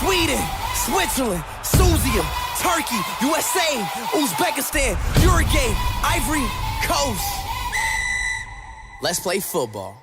Sweden, Switzerland, Susia, Turkey, USA, Uzbekistan, Uruguay, Ivory Coast. Let's play football.